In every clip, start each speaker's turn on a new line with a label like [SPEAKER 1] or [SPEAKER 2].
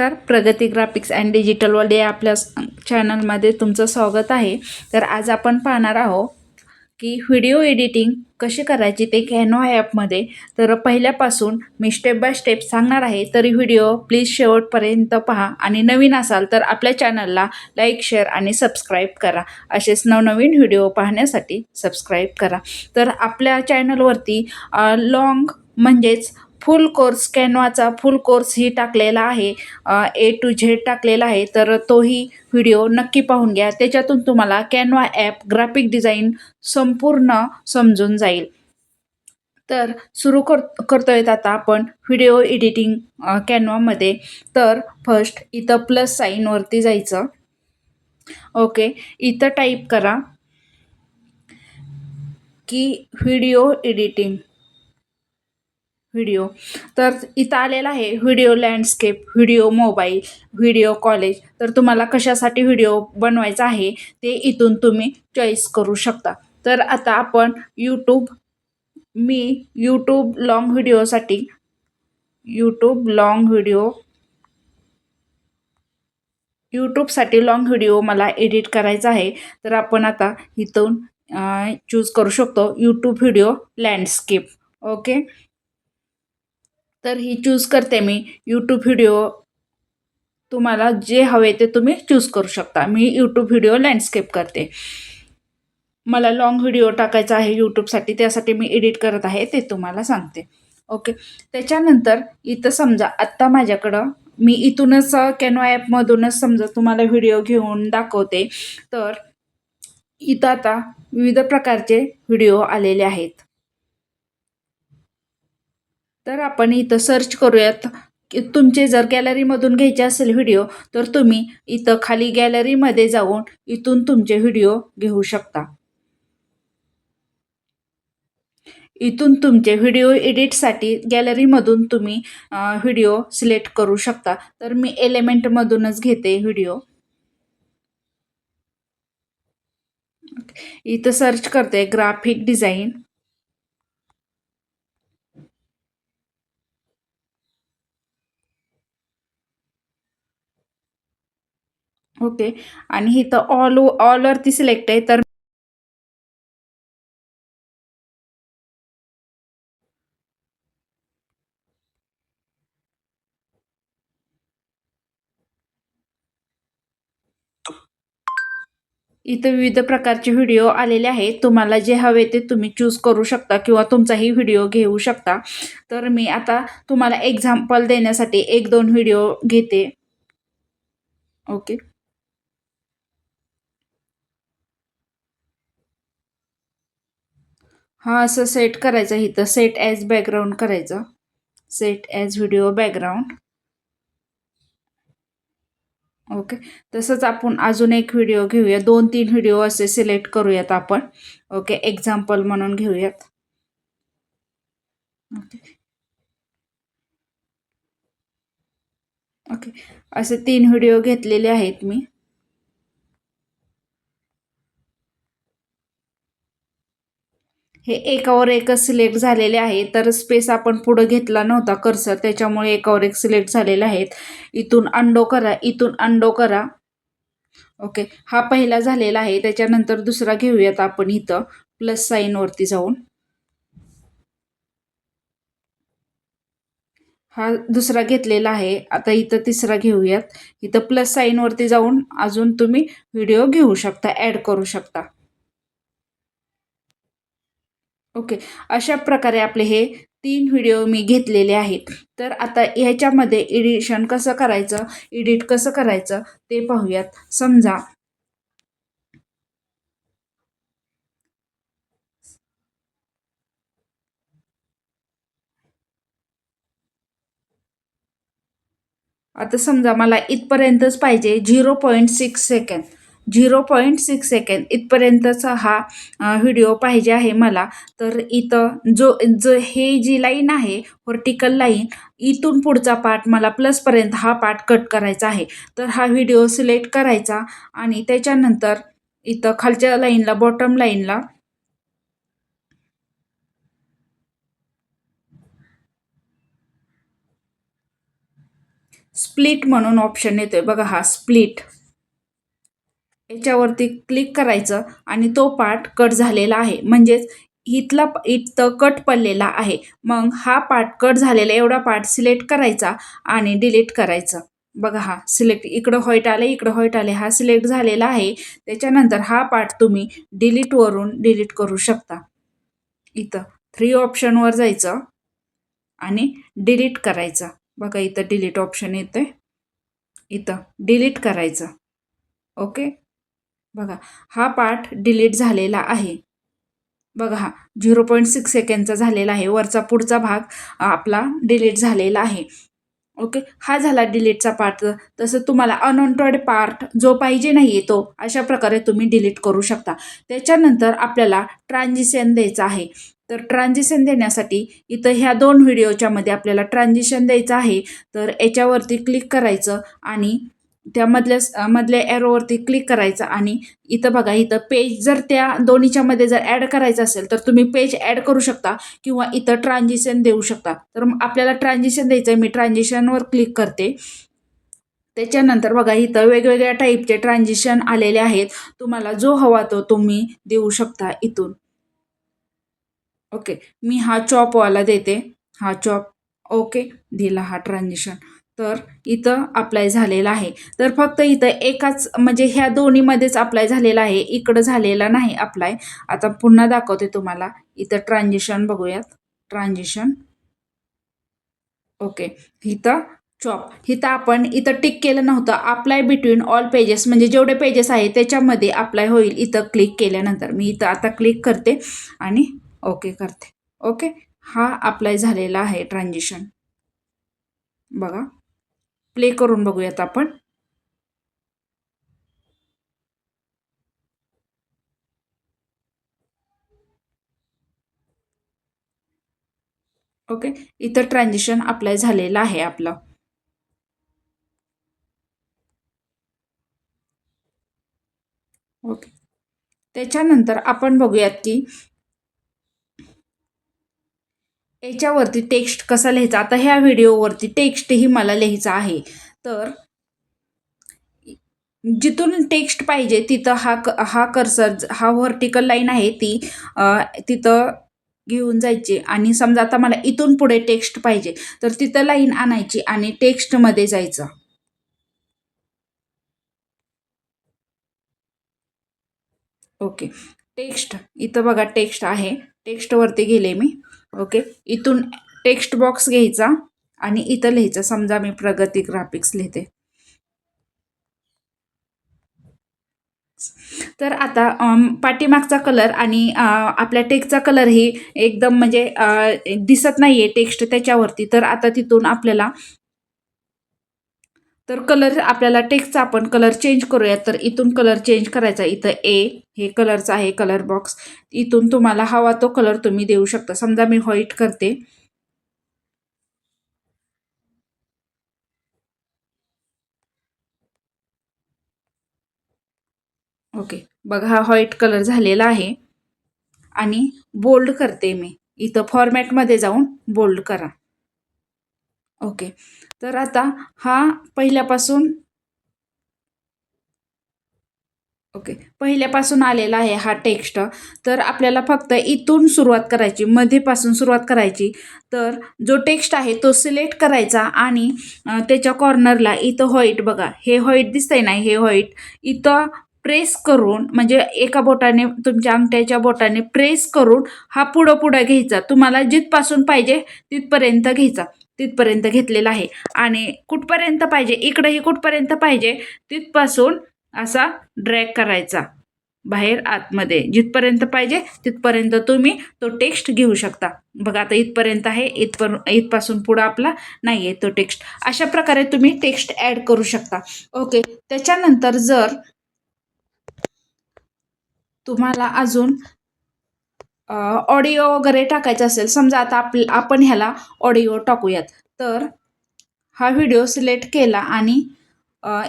[SPEAKER 1] नमस्कार, प्रगती graphics and digital world या आपल्या चॅनलमध्ये तुमचं स्वागत आहे. तर आज आपण पाहणार आहोत की व्हिडिओ एडिटिंग कशी करायची ते कॅनवा ॲपमध्ये. तर पहिल्यापासून मी स्टेप बाय स्टेप सांगणार आहे, तरी व्हिडिओ प्लीज शेवटपर्यंत पहा आणि नवीन असाल तर आपल्या चॅनलला लाईक, शेअर आणि सबस्क्राईब करा. असेच नवनवीन व्हिडिओ पाहण्यासाठी सबस्क्राईब करा. तर आपल्या चॅनलवरती लॉंग म्हणजेच फुल कोर्स कॅनवाचा फुल कोर्स ही टाकलेला आहे, A to Z टाकलेला आहे. तर तोही व्हिडिओ नक्की पाहून घ्या. त्याच्यातून तुम्हाला कॅनवा ॲप ग्राफिक डिझाईन संपूर्ण समजून जाईल. तर सुरू करतोय आता आपण व्हिडिओ एडिटिंग कॅनवामध्ये. तर फर्स्ट इथं प्लस साईनवरती जायचं. ओके, इथं टाईप करा की व्हिडिओ एडिटिंग व्हिडिओ. तर इथं आलेला आहे video landscape, video mobile, video college. तर तुम्हाला कशासाठी व्हिडिओ बनवायचा आहे ते इथून तुम्ही चॉईस करू शकता. तर आता आपण मी यूट्यूब लॉंग व्हिडिओसाठी यूट्यूबसाठी लॉंग व्हिडिओ मला एडिट करायचा आहे. तर आपण आता इथून चूज करू शकतो यूट्यूब व्हिडिओ लँडस्केप. ओके, तर ही चूज करते मी यूट्यूब व्हिडिओ. तुम्हाला जे हवे ते तुम्ही चूज करू शकता. मी यूट्यूब व्हिडिओ लँडस्केप करते. मला लॉंग व्हिडिओ टाकायचा आहे यूट्यूबसाठी, त्यासाठी मी एडिट करत आहे ते तुम्हाला सांगते. ओके, त्याच्यानंतर इथं समजा आत्ता माझ्याकडं मी इथूनच कॅनवा ॲपमधूनच समजा तुम्हाला व्हिडिओ घेऊन दाखवते. तर इथं आता विविध प्रकारचे व्हिडिओ आलेले आहेत. तर आपण इथं सर्च करूयात. तुमचे जर गॅलरीमधून घ्यायचे असेल व्हिडिओ, तर तुम्ही इथं खाली गॅलरीमध्ये जाऊन इथून तुमचे व्हिडिओ घेऊ शकता. इथून तुमचे व्हिडिओ एडिटसाठी गॅलरीमधून तुम्ही व्हिडिओ सिलेक्ट करू शकता. तर मी एलिमेंटमधूनच घेते व्हिडिओ. इथं सर्च करते ग्राफिक डिझाईन. ओके, आणि इथं ऑलवरती सिलेक्ट आहे. तर इथं विविध प्रकारचे व्हिडिओ आलेले आहेत. तुम्हाला जे हवे ते तुम्ही चूज करू शकता किंवा तुमचाही व्हिडिओ घेऊ शकता. तर मी आता तुम्हाला एक्झाम्पल देण्यासाठी 1-2 व्हिडिओ घेते. ओके, हा असं सेट करायचं. इथं सेट ॲज बॅकग्राऊंड करायचं. Set as video background. Okay, तसंच आपण अजून एक व्हिडिओ घेऊया. 2-3 व्हिडिओ असे सिलेक्ट करूयात आपण. ओके, एक्झाम्पल म्हणून घेऊयात. ओके, ओके, असे 3 व्हिडिओ घेतलेले आहेत मी. हे एकावर एकच सिलेक्ट झालेले आहे. तर स्पेस आपण पुढं घेतला नव्हता कर्सर, त्याच्यामुळे एकावर एक सिलेक्ट झालेले आहेत. इथून अंडो करा, इथून अंडो करा. ओके, हा पहिला झालेला आहे. त्याच्यानंतर दुसरा घेऊयात आपण इथं प्लस साईनवरती जाऊन. हा दुसरा घेतलेला आहे. आता इथं तिसरा घेऊयात. इथं प्लस साईनवरती जाऊन अजून तुम्ही व्हिडिओ घेऊ शकता, ॲड करू शकता. ओके, अशा प्रकारे आपले हे 3 व्हिडिओ मी घेतलेले आहेत. तर आता ह्याच्यामध्ये एडिट कसं करायचं ते पाहूयात. समजा मला इथपर्यंतच पाहिजे. 0.6 सेकंद 0.6 सेकंद इथपर्यंतचा हा व्हिडिओ पाहिजे आहे मला. तर इथं हे जी लाईन आहे, व्हर्टिकल लाईन, इथून पुढचा पार्ट मला प्लसपर्यंत हा पार्ट कट करायचा आहे. तर हा व्हिडिओ सिलेक्ट करायचा आणि त्याच्यानंतर इथं खालच्या लाईनला, बॉटम लाईनला स्प्लिट म्हणून ऑप्शन येतोय बघा, हा स्प्लिट, याच्यावरती क्लिक करायचं आणि तो पार्ट कट झालेला आहे, म्हणजेच इथं कट पडलेला आहे. मग हा पार्ट कट झालेला एवढा पार्ट सिलेक्ट करायचा आणि डिलीट करायचं. बघा, हा सिलेक्ट, इकडं व्हाईट आले, इकडं व्हाईट आले, हा सिलेक्ट झालेला आहे. त्याच्यानंतर हा पार्ट तुम्ही डिलीटवरून डिलीट करू शकता. इथं 3 ऑप्शनवर जायचं आणि डिलीट करायचं. बघा, इथं डिलीट ऑप्शन येतंय, इथं डिलीट करायचं. ओके, बघा हा पार्ट डिलीट झालेला आहे. बघा, हा 0.6 सेकंडचा झालेला आहे. वरचा पुढचा भाग आपला डिलीट झालेला आहे. ओके, हा झाला डिलीटचा पार्ट. तसं तुम्हाला अनवॉन्टेड पार्ट जो पाहिजे नाही तो अशा प्रकारे तुम्ही डिलीट करू शकता. त्याच्यानंतर आपल्याला ट्रान्झिशन द्यायचं आहे. तर ट्रान्झिशन देण्यासाठी इथं ह्या 2 व्हिडिओच्या मध्ये आपल्याला ट्रान्झिशन द्यायचं आहे. तर याच्यावरती क्लिक करायचं आणि त्या मधल्या एरोवरती क्लिक करायचं आणि इथं बघा, इथं पेज जर त्या दोन्हीच्या मध्ये जर ॲड करायचं असेल तर तुम्ही पेज ॲड करू शकता किंवा इथं ट्रान्झिशन देऊ शकता. तर आपल्याला ट्रान्झिशन द्यायचं आहे, मी ट्रान्झिशनवर क्लिक करते. त्याच्यानंतर बघा, इथं वेगवेगळ्या टाईपचे ट्रान्झिशन आलेले आहेत. तुम्हाला जो हवा तो तुम्ही देऊ शकता इथून. ओके, मी हा चॉपवाला देते, हा चॉप. ओके, दिला हा ट्रान्झिशन. तर इथं अप्लाय झालेला आहे. तर फक्त इथं एकाच म्हणजे ह्या दोन्हीमध्येच अप्लाय झालेला आहे, इकडं झालेला नाही अप्लाय. आता पुन्हा दाखवते तुम्हाला. इथं ट्रान्झिशन बघूयात, ट्रान्झिशन. ओके, इथं चॉप, इथं आपण इथं टिक केलं नव्हतं. अप्लाय बिटवीन ऑल पेजेस, म्हणजे जेवढे पेजेस आहे त्याच्यामध्ये अप्लाय होईल इथं क्लिक केल्यानंतर. मी इथं आता क्लिक करते आणि ओके करते. ओके, हा अप्लाय झालेला आहे ट्रान्झिशन. बघा, प्ले करून बघूयात आपण. ओके, इथं ट्रान्झिशन अप्लाय झालेलं आहे आपलं. ओके, त्याच्यानंतर आपण बघूयात की याच्यावरती टेक्स्ट कसा लिहायचा. आता ह्या व्हिडिओवरती टेक्स्टही मला लिहायचा आहे. तर जिथून टेक्स्ट पाहिजे तिथं हा कर्सर, हा व्हर्टिकल लाईन आहे ती तिथं घेऊन जायची आणि समजा आता मला इथून पुढे टेक्स्ट पाहिजे तर तिथं लाईन आणायची आणि टेक्स्टमध्ये जायचं. ओके, टेक्स्ट, इथं बघा टेक्स्ट आहे, टेक्स्टवरती गेले मी. ओके, इथून टेक्स्ट बॉक्स घ्यायचा आणि इथं लिहायचं. समजा मी प्रगती ग्राफिक्स लिहिते. तर आता पाठीमागचा कलर आणि आपल्या टेक्स्टचा कलरही एकदम म्हणजे दिसत नाहीये टेक्स्ट त्याच्यावरती. तर आता तिथून आपल्याला तर कलर, आपल्याला टेक्स्टचा आपण कलर चेंज करूया. तर इथून कलर चेंज करायचा. इथं हे कलरचा आहे कलर बॉक्स. इथून तुम्हाला हवा तो कलर तुम्ही देऊ शकता. समजा मी व्हाईट करते. ओके, बघा हा व्हाईट कलर झालेला आहे आणि बोल्ड करते मी. इथं फॉर्मॅटमध्ये जाऊन बोल्ड करा. ओके, तर आता हा पहिल्यापासून पहिल्यापासून आलेला आहे हा टेक्स्ट. तर आपल्याला फक्त इथून सुरुवात करायची, मध्येपासून सुरुवात करायची. तर जो टेक्स्ट आहे तो सिलेक्ट करायचा आणि त्याच्या कॉर्नरला इथं व्हाईट, बघा हे व्हाईट दिसतंय ना, हे व्हाईट इथं प्रेस करून, म्हणजे एका बोटाने, तुमच्या अंगठ्याच्या बोटाने प्रेस करून हा पुढं घ्यायचा. तुम्हाला जिथपासून पाहिजे तिथपर्यंत घ्यायचा. तिथपर्यंत घेतलेला आहे आणि कुठपर्यंत पाहिजे, इकडेही कुठपर्यंत पाहिजे तिथपासून असा ड्रॅग करायचा बाहेर आतमध्ये. जिथपर्यंत पाहिजे तिथपर्यंत तुम्ही तो टेक्स्ट घेऊ शकता. बघा, आता इथपर्यंत आहे, इथपासून पुढं आपला नाही आहे तो टेक्स्ट. अशा प्रकारे तुम्ही टेक्स्ट ॲड करू शकता. ओके, त्याच्यानंतर जर तुम्हाला अजून ऑडिओ वगैरे टाकायचा असेल, समजा आता आपण ह्याला ऑडिओ टाकूयात. तर हा व्हिडिओ सिलेक्ट केला आणि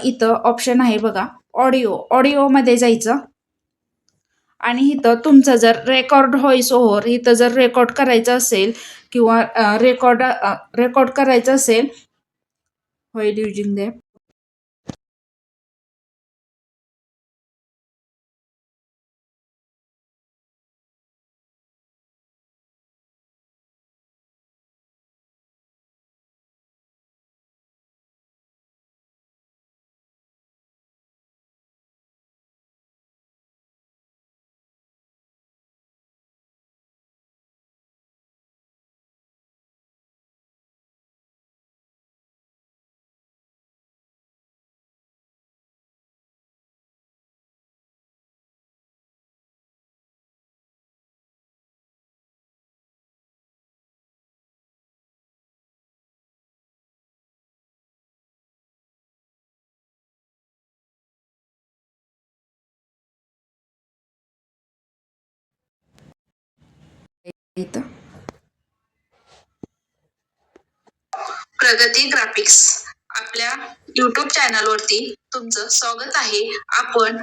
[SPEAKER 1] इथं ऑप्शन आहे बघा, ऑडिओमध्ये जायचं आणि इथं तुमचं जर रेकॉर्ड व्हॉइस ओव्हर, इथं जर रेकॉर्ड करायचं असेल किंवा रेकॉर्ड करायचं असेल while using the app. इथं
[SPEAKER 2] प्रगती ग्राफिक्स आपल्या YouTube चॅनलवरती तुमचं स्वागत आहे. आपण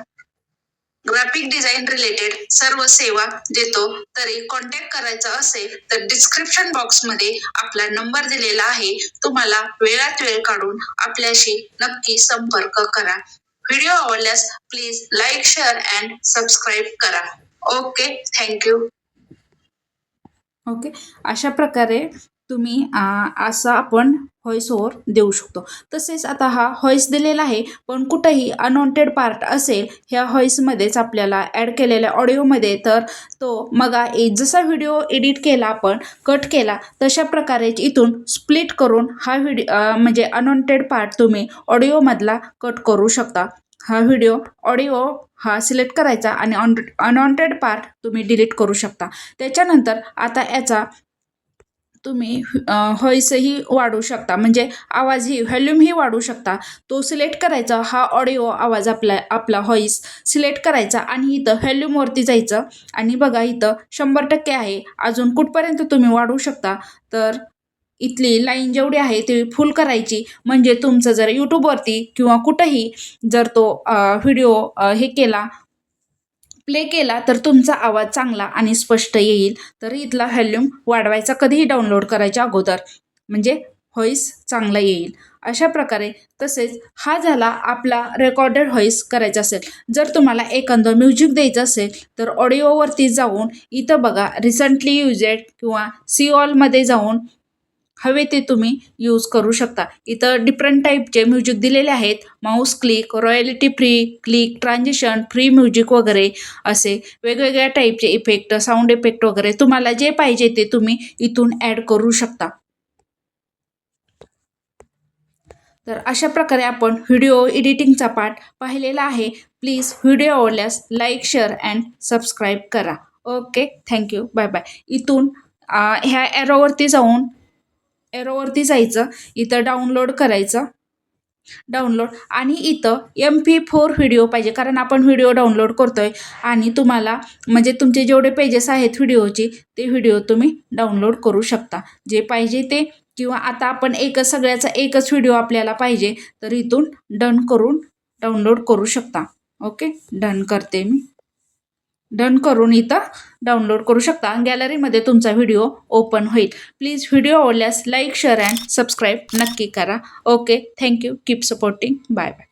[SPEAKER 2] ग्राफिक डिझाईन रिलेटेड सर्व सेवा देतो. तरी कॉन्टॅक्ट करायचा असेल तर डिस्क्रिप्शन बॉक्समध्ये आपला नंबर दिलेला आहे. तुम्हाला वेळात वेळ काढून आपल्याशी नक्की संपर्क करा. व्हिडिओ आवडल्यास please like, share and subscribe करा. Okay, thank you.
[SPEAKER 1] ओके, अशा प्रकारे तुम्ही असं आपण व्हॉइस ओव्हर देऊ शकतो. तसेच आता हा व्हॉइस दिलेला आहे, पण कुठंही अनवॉन्टेड पार्ट असेल ह्या व्हॉइसमध्येच आपल्याला ॲड केलेल्या ऑडिओमध्ये, तर तो मग जसा व्हिडिओ एडिट केला आपण कट केला तशा प्रकारे इथून स्प्लिट करून हा म्हणजे अनवॉन्टेड पार्ट तुम्ही ऑडिओमधला कट करू शकता. हा ऑडिओ हा सिलेक्ट करायचा आणि अनवॉन्टेड पार्ट तुम्ही डिलीट करू शकता. त्याच्यानंतर आता याचा तुम्ही व्हॉइसही वाढवू शकता, म्हणजे आवाजही व्हॅल्यूमही वाढवू शकता. तो सिलेक्ट करायचा, हा ऑडिओ आवाज आपला व्हॉइस सिलेक्ट करायचा आणि इथं व्हॅल्यूमवरती जायचं आणि बघा इथं 100% आहे. अजून कुठपर्यंत तुम्ही वाढवू शकता, तर इथली लाईन जेवढी आहे ती फुल करायची. म्हणजे तुमचं जर यूट्यूबवरती किंवा कुठंही जर तो व्हिडिओ हे केला प्ले केला तर तुमचा आवाज चांगला आणि स्पष्ट येईल. तर इथला व्हॅल्यूम वाढवायचा कधीही डाउनलोड करायच्या अगोदर, म्हणजे व्हॉइस चांगला येईल. अशा प्रकारे तसेच हा झाला आपला रेकॉर्डेड व्हॉइस करायचा असेल. जर तुम्हाला एखादं म्युझिक द्यायचं असेल तर ऑडिओवरती जाऊन इथं बघा रिसेंटली युजेड किंवा सी ऑलमध्ये जाऊन हवे ते तुम्ही यूज करू शकता. इथं डिफरंट टाईपचे म्युझिक दिलेले आहेत. Mouse click, royalty free click, transition, free music वगैरे असे वेगवेगळ्या टाईपचे इफेक्ट, साऊंड इफेक्ट वगैरे तुम्हाला जे पाहिजे ते तुम्ही इथून ॲड करू शकता. तर अशा प्रकारे आपण व्हिडिओ एडिटिंगचा पार्ट पाहिलेला आहे. प्लीज व्हिडिओ आवडल्यास लाईक, शेअर अँड सबस्क्राईब करा. Okay, thank you, bye bye. इथून ह्या एरोवरती जायचं, इथं डाउनलोड करायचं, डाउनलोड आणि इथं MP4 व्हिडिओ पाहिजे, कारण आपण व्हिडिओ डाउनलोड करतोय आणि तुम्हाला म्हणजे तुमचे जेवढे पेजेस आहेत व्हिडिओचे ते व्हिडिओ तुम्ही डाउनलोड करू शकता जे पाहिजे ते. किंवा आता आपण सगळ्याचा एकच व्हिडिओ आपल्याला पाहिजे तर इथून डन करून डाउनलोड करू शकता. ओके, डन करते मी. डन करून इथं डाउनलोड करू शकता. गॅलरीमध्ये तुमचा व्हिडिओ ओपन होईल. प्लीज व्हिडिओ आवडल्यास लाईक, शेअर अँड सबस्क्राईब नक्की करा. Okay, thank you. Keep supporting. Bye bye.